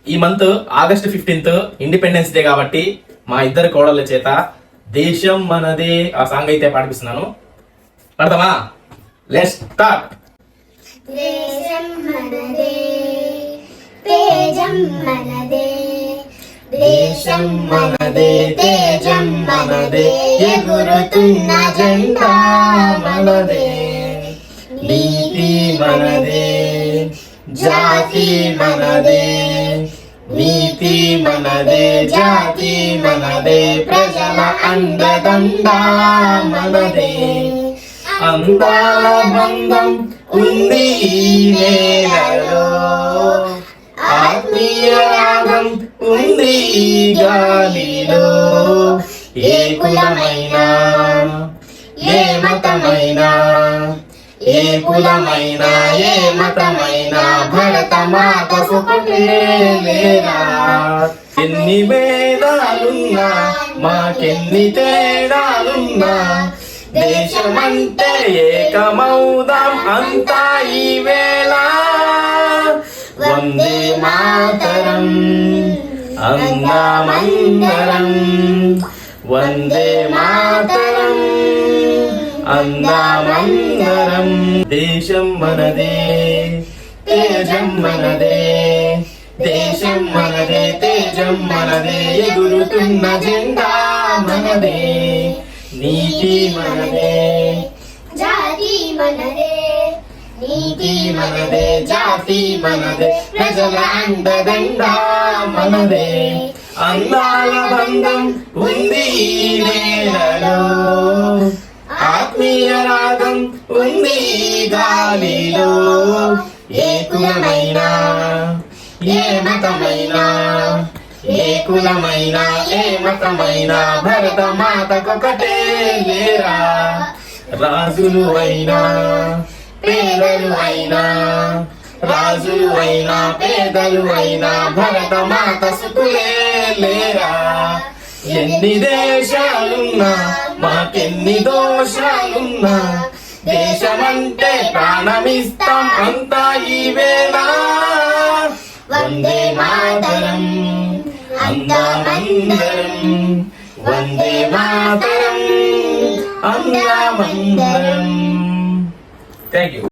ఈ month August 15th independence day కాబట్టి మా ఇద్దరు కోడళ్ళ చేత దేశం మనదే ఆ సాంగ్ అయితే పాడిపిస్తున్నాను. పడతామా? Let's start. దేశం మనదే, తేజం మనదే, దేశం మనదే, తేజం మనదే, ఎగురుతున్న జెండా మనదే, నీతి మనదే, జాతి మనదే, నీతి మనదే, జాతి మనదే, ప్రజల అండదండ మనదే, అందాల బంధం ఉంది ఈ నేలలో, ఆత్మీయ రాగం ఉంది ఈ గాలిలో, ఏ కులమైనా ఏ మతమైనా, ఏ కులమైనా ఏ మతమైనా, భరత మాతకు లేరా. ఎన్ని భేదాలున్నా మాకెన్ని తేడాలున్నా, దేశమంటే ఏకమౌదాం అంతా ఈ వేళ. వందే మాతరం అందామందరం, వందే మాతరం అందామందరం. దేశం మనదే, తేజం మనదే, దేశం మనదే, తేజం మనదే, ఎగురుతున్న జెండా మనదే, నీతి మనదే, జాతి మనదే, నీతి మనదే, జాతి మనదే, ప్రజల అండదండ మనదే, అందాల బంధం ఉంది ఈ నేలలో, ఆత్మీయ రాగం ఉంది ఈ గాలిలో, ఏ కులమైనా ఏ మతమైనా, ఏ కులమైనా ఏ మతమైనా, భరత మాతకొకటే లేరా. రాజులు అయినా పేదలు అయినా, రాజులు అయినా పేదలు అయినా, భరత మాత సుతులే లేరా. ఎన్ని దేశాలున్నా మాకెన్ని దోషాలున్నా, దేశమంటే ప్రాణమిస్తాం అంతా ఈ వేళ. వందే మాతరం అందామందరం, వందే మాతరం అందామందరం. Thank you.